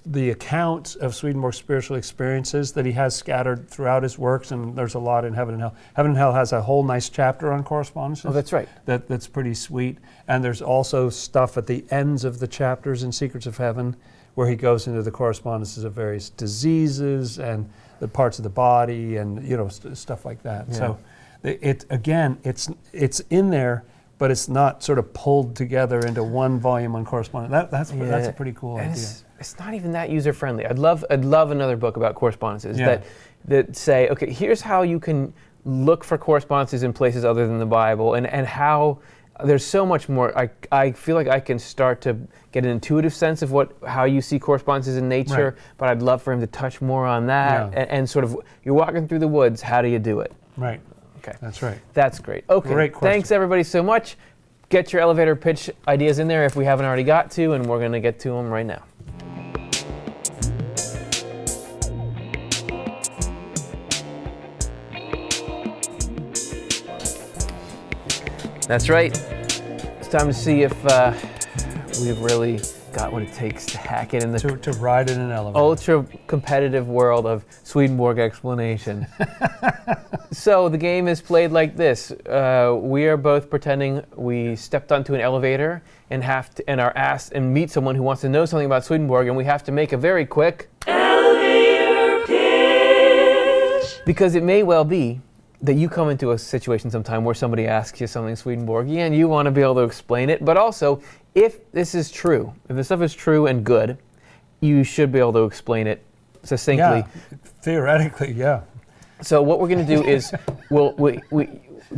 the accounts of Swedenborg's spiritual experiences that he has scattered throughout his works, and there's a lot in Heaven and Hell. Heaven and Hell has a whole nice chapter on correspondences. Oh, that's right. That's pretty sweet. And there's also stuff at the ends of the chapters in Secrets of Heaven where he goes into the correspondences of various diseases and the parts of the body and stuff like that. Yeah. So it's in there, but it's not sort of pulled together into one volume on correspondence. That's a pretty cool idea. It's not even that user friendly. I'd love another book about correspondences that say, okay, here's how you can look for correspondences in places other than the Bible, and how there's so much more. I feel like I can start to get an intuitive sense of how you see correspondences in nature, but I'd love for him to touch more on that and sort of, you're walking through the woods, how do you do it? Right. Okay. That's right. That's great. Okay. Great question. Thanks everybody so much. Get your elevator pitch ideas in there if we haven't already got to, and we're going to get to them right now. That's right. It's time to see if we've really got what it takes to hack it in the to ride in an elevator. Ultra competitive world of Swedenborg explanation. So the game is played like this. We are both pretending we stepped onto an elevator and are asked and meet someone who wants to know something about Swedenborg, and we have to make a very quick elevator pitch. Because it may well be that you come into a situation sometime where somebody asks you something Swedenborgian and you want to be able to explain it, but also if this is true, if this stuff is true and good, you should be able to explain it succinctly. Yeah, theoretically, yeah. So what we're going to do is,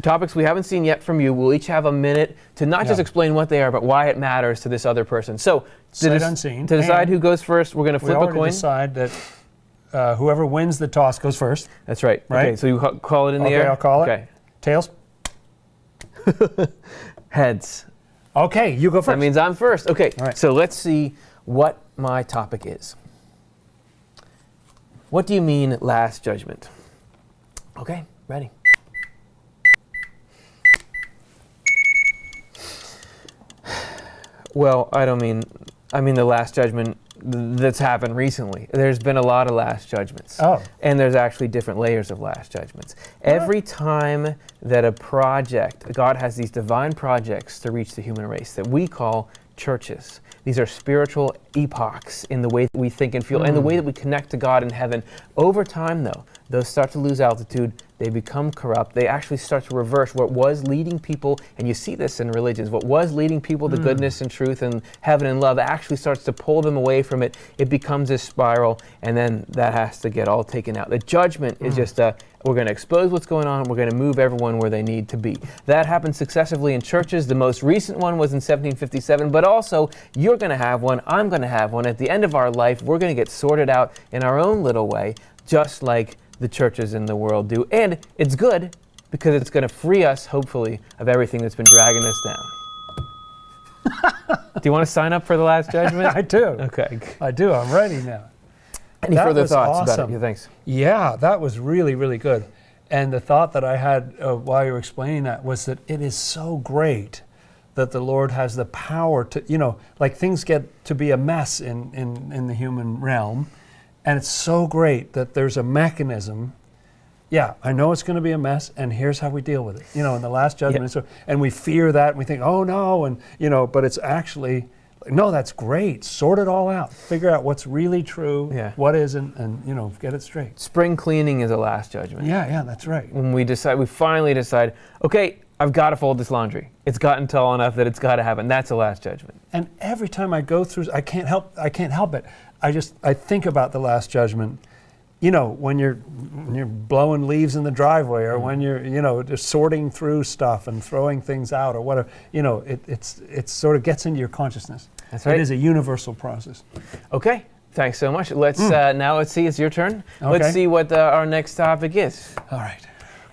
topics we haven't seen yet from you, we'll each have a minute to not just explain what they are, but why it matters to this other person. So sight unseen. To decide who goes first, we're going to flip a coin. We decide that whoever wins the toss goes first. That's right. Okay, so you call it in the air? Okay, I'll call it. Okay. Tails? Heads. Okay, you go first. That means I'm first. Okay, all right. So let's see what my topic is. What do you mean last judgment? Okay, ready. Well, I mean the last judgment that's happened recently. There's been a lot of last judgments. Oh. And there's actually different layers of last judgments. Every time that a project, God has these divine projects to reach the human race that we call churches. These are spiritual epochs in the way that we think and feel and the way that we connect to God in heaven. Over time, though, those start to lose altitude. They become corrupt. They actually start to reverse what was leading people, and you see this in religions, what was leading people to goodness and truth and heaven and love actually starts to pull them away from it. It becomes a spiral, and then that has to get all taken out. The judgment is just we're going to expose what's going on. We're going to move everyone where they need to be. That happened successively in churches. The most recent one was in 1757, but also you're going to have one. I'm going to have one. At the end of our life, we're going to get sorted out in our own little way, just like the churches in the world do. And it's good because it's going to free us, hopefully, of everything that's been dragging us down. Do you want to sign up for the last judgment? I do. Okay. I do. I'm ready now. Any That further was thoughts about awesome. it? Yeah, thanks. Yeah, that was really, really good. And the thought that I had while you were explaining that was that it is so great that the Lord has the power to, like things get to be a mess in the human realm. And it's so great that there's a mechanism. Yeah, I know it's going to be a mess, and here's how we deal with it. In the last judgment. And we fear that, and we think, oh no, and but it's actually, no, that's great. Sort it all out. Figure out what's really true, what isn't, and get it straight. Spring cleaning is a last judgment. Yeah, that's right. When we finally decide, okay, I've got to fold this laundry. It's gotten tall enough that it's got to happen. That's the last judgment. And every time I go through, I can't help it. I think about the last judgment. When you're blowing leaves in the driveway, or when you're just sorting through stuff and throwing things out, or whatever. It sort of gets into your consciousness. That's right. It is a universal process. Okay. Thanks so much. Let's see. It's your turn. Okay. Let's see what our next topic is. All right.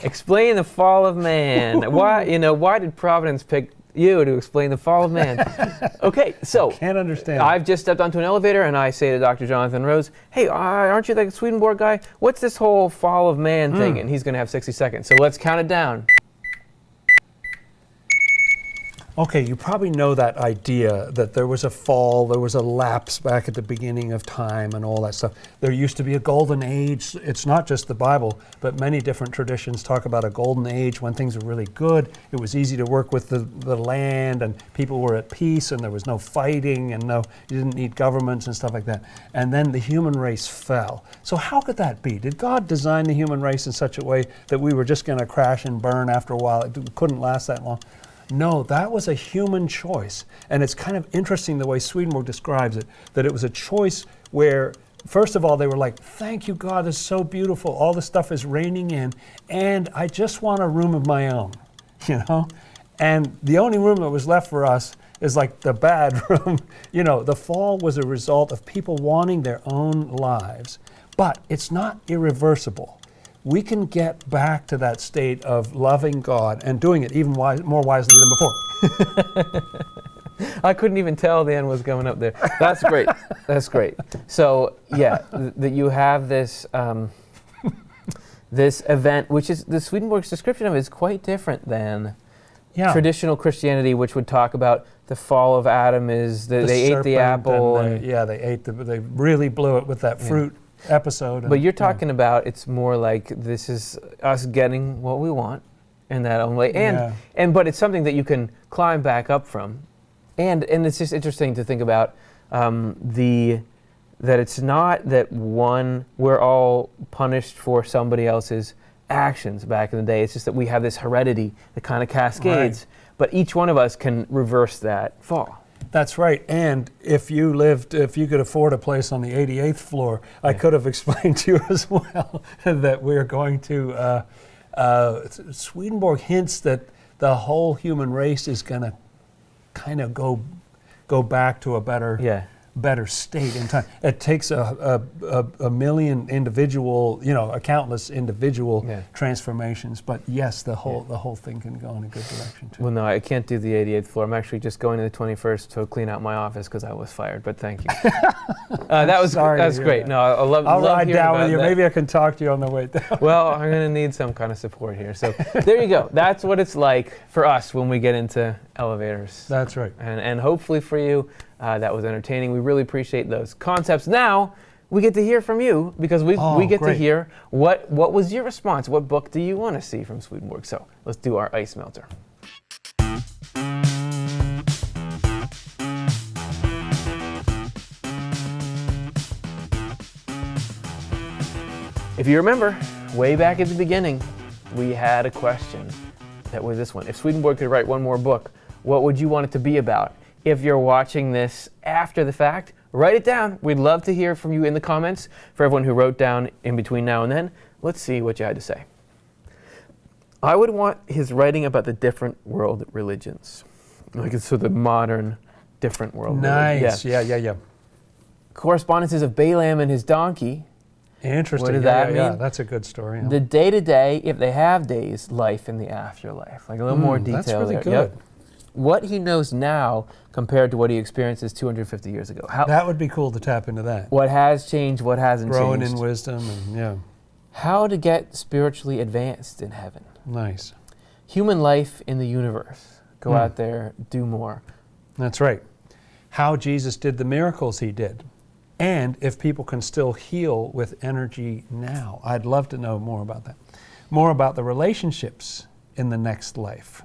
Explain the fall of man. Why did Providence pick you to explain the fall of man? Okay, so Can't understand. I've just stepped onto an elevator and I say to Dr. Jonathan Rose, hey, aren't you the Swedenborg guy? What's this whole fall of man thing? And he's going to have 60 seconds. So let's count it down. Okay, you probably know that idea that there was a fall, there was a lapse back at the beginning of time and all that stuff. There used to be a golden age. It's not just the Bible, but many different traditions talk about a golden age when things were really good. It was easy to work with the land, and people were at peace, and there was no fighting, and you didn't need governments and stuff like that. And then the human race fell. So how could that be? Did God design the human race in such a way that we were just going to crash and burn after a while? It couldn't last that long. No, that was a human choice. And it's kind of interesting the way Swedenborg describes it, that it was a choice where, first of all, they were like, thank you, God, this is so beautiful. All this stuff is raining in, and I just want a room of my own, And the only room that was left for us is like the bad room. The fall was a result of people wanting their own lives. But it's not irreversible. We can get back to that state of loving God and doing it even more wisely than before. I couldn't even tell the end was going up there. That's great. That's great. So, that you have this this event, which is the Swedenborg's description of it is quite different than traditional Christianity, which would talk about the fall of Adam they ate the apple. They really blew it with that fruit. Episode. But you're talking about it's more like this is us getting what we want, and that only, but it's something that you can climb back up from, and it's just interesting to think about that it's not that we're all punished for somebody else's actions back in the day. It's just that we have this heredity that kind of cascades, but each one of us can reverse that fall. That's right. And if you could afford a place on the 88th floor, I could have explained to you as well that we're going to, Swedenborg hints that the whole human race is going to kind of go back to a better state in time. It takes a million individual, countless individual transformations. But yes, the whole thing can go in a good direction too. Well, no, I can't do the 88th floor. I'm actually just going to the 21st to clean out my office because I was fired. But thank you. That's great. No, I'll ride down with you. That. Maybe I can talk to you on the way down. Well, I'm going to need some kind of support here. So there you go. That's what it's like for us when we get into elevators. That's right. And hopefully for you, that was entertaining. We really appreciate those concepts. Now we get to hear from you because we get to hear what was your response. What book do you want to see from Swedenborg? So let's do our ice melter. If you remember, way back at the beginning, we had a question that was this one. If Swedenborg could write one more book, what would you want it to be about? If you're watching this after the fact, write it down. We'd love to hear from you in the comments. For everyone who wrote down in between now and then, let's see what you had to say. I would want his writing about the different world religions. So the modern different world religions. Nice, yeah. Correspondences of Balaam and his donkey. Interesting. What did that mean? Yeah, that's a good story. Yeah. The day-to-day, if they have days, life in the afterlife. Like a little more detail That's really there. good. Yep. what he knows now compared to what he experiences 250 years ago. That would be cool to tap into that. What has changed, what hasn't Growing changed. in wisdom and yeah. How to get spiritually advanced in heaven. Nice. Human life in the universe. Go out there, do more. That's right. How Jesus did the miracles he did. And if people can still heal with energy now. I'd love to know more about that. More about the relationships in the next life.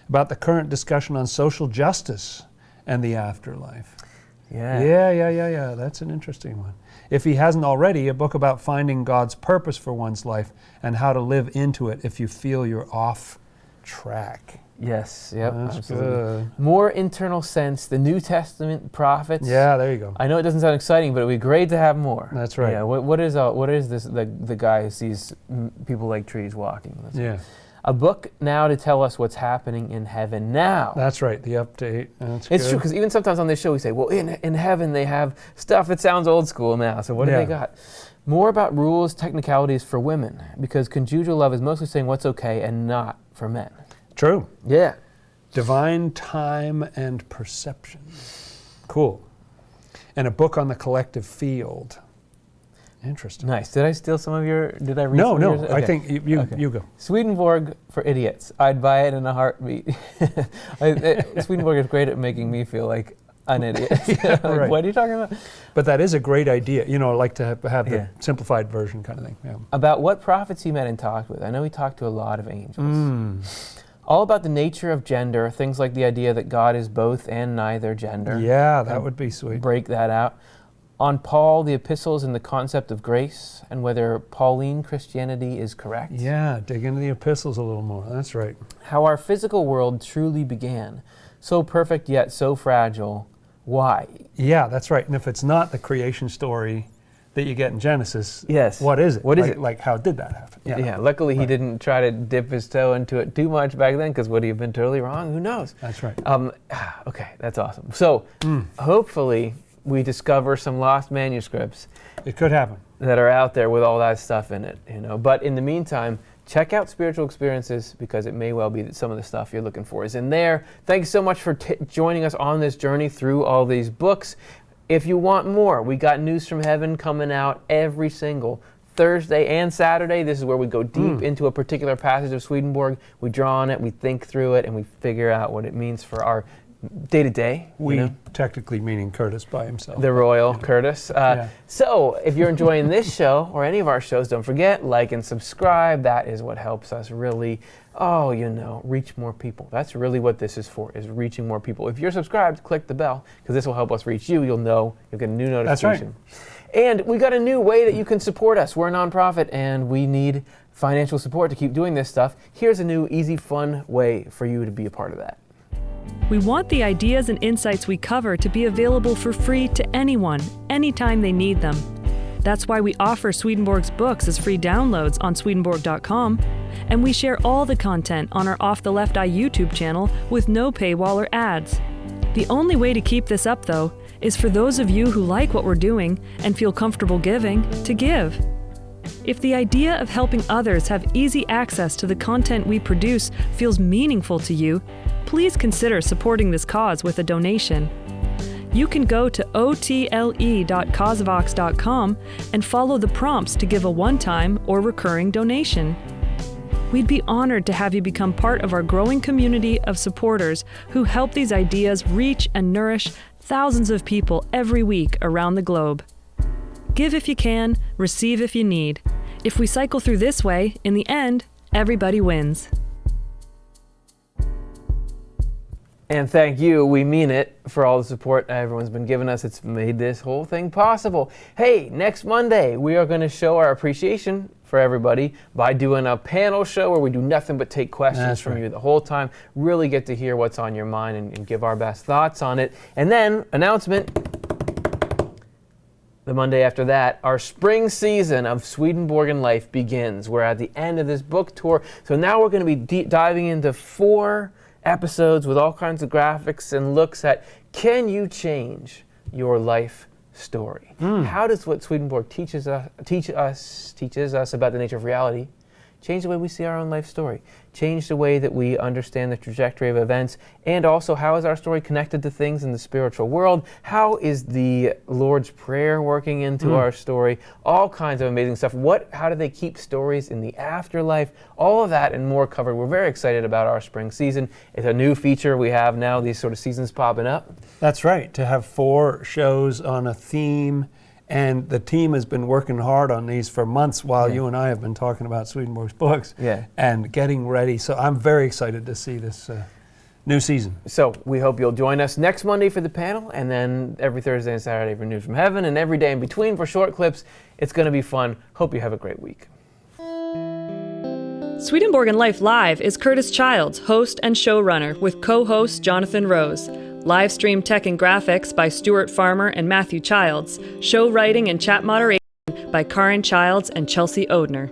About the current discussion on social justice and the afterlife. Yeah. That's an interesting one. If he hasn't already, a book about finding God's purpose for one's life and how to live into it if you feel you're off track. Yes, yep, That's absolutely. good. More internal sense, the New Testament prophets. Yeah, there you go. I know it doesn't sound exciting, but it would be great to have more. That's right. Yeah, what is this, the guy who sees people like trees walking? Yeah. A book now to tell us what's happening in heaven now. That's right, the update. That's It's good. true, because even sometimes on this show we say, well, in heaven they have stuff that sounds old school now, so what do they got? More about rules, technicalities for women, because conjugal love is mostly saying what's okay and not for men. True. Yeah. Divine time and perception. Cool. And a book on the collective field. Interesting. Nice. Did I steal some of your, did I read No, some no, of yours? I Okay. think you go. Swedenborg for idiots. I'd buy it in a heartbeat. Swedenborg is great at making me feel like an idiot. Right. What are you talking about? But that is a great idea, like to have the Yeah. simplified version kind of thing. Yeah. About what prophets he met and talked with. I know he talked to a lot of angels. All about the nature of gender, things like the idea that God is both and neither gender. Yeah, that would be sweet. Break that out. On Paul, the epistles, and the concept of grace, and whether Pauline Christianity is correct. Yeah, dig into the epistles a little more. That's right. How our physical world truly began. So perfect yet so fragile. Why? Yeah, that's right. And if it's not the creation story that you get in Genesis, Yes. what is it? What is it? Like, how did that happen? Yeah, luckily he didn't try to dip his toe into it too much back then, because would he have been totally wrong? Who knows? That's right. Okay, that's awesome. So hopefully we discover some lost manuscripts It could happen. that are out there with all that stuff in it, But in the meantime, check out Spiritual Experiences, because it may well be that some of the stuff you're looking for is in there. Thank you so much for joining us on this journey through all these books. If you want more, we got News from Heaven coming out every single Thursday and Saturday. This is where we go deep into a particular passage of Swedenborg. We draw on it, we think through it, and we figure out what it means for our day-to-day. We technically meaning Curtis by himself. The Royal Curtis. So if you're enjoying this show or any of our shows, don't forget, like and subscribe. That is what helps us really, reach more people. That's really what this is for, is reaching more people. If you're subscribed, click the bell, because this will help us reach you. You'll get a new notification. That's right. And we got a new way that you can support us. We're a nonprofit, and we need financial support to keep doing this stuff. Here's a new, easy, fun way for you to be a part of that. We want the ideas and insights we cover to be available for free to anyone, anytime they need them. That's why we offer Swedenborg's books as free downloads on Swedenborg.com, and we share all the content on our Off the Left Eye YouTube channel with no paywall or ads. The only way to keep this up, though, is for those of you who like what we're doing and feel comfortable giving, to give. If the idea of helping others have easy access to the content we produce feels meaningful to you, please consider supporting this cause with a donation. You can go to otle.causevox.com and follow the prompts to give a one-time or recurring donation. We'd be honored to have you become part of our growing community of supporters who help these ideas reach and nourish thousands of people every week around the globe. Give if you can, receive if you need. If we cycle through this way, in the end, everybody wins. And thank you, we mean it, for all the support everyone's been giving us. It's made this whole thing possible. Hey, next Monday, we are going to show our appreciation for everybody by doing a panel show where we do nothing but take questions from you the whole time, really get to hear what's on your mind and give our best thoughts on it. And then, announcement, the Monday after that, our spring season of Swedenborgian life begins. We're at the end of this book tour, so now we're going to be diving into 4 episodes with all kinds of graphics and looks at, can you change your life story? How does what Swedenborg teaches us about the nature of reality change the way we see our own life story, change the way that we understand the trajectory of events, and also how is our story connected to things in the spiritual world? How is the Lord's Prayer working into our story? All kinds of amazing stuff. How do they keep stories in the afterlife? All of that and more covered. We're very excited about our spring season. It's a new feature we have now, these sort of seasons popping up. That's right, to have 4 shows on a theme. And the team has been working hard on these for months while you and I have been talking about Swedenborg's books and getting ready. So I'm very excited to see this new season. So we hope you'll join us next Monday for the panel, and then every Thursday and Saturday for News from Heaven, and every day in between for short clips. It's going to be fun. Hope you have a great week. Swedenborgian Life Live is Curtis Childs, host and showrunner, with co-host Jonathan Rose. Live stream tech and graphics by Stuart Farmer and Matthew Childs. Show writing and chat moderation by Karin Childs and Chelsea Odner.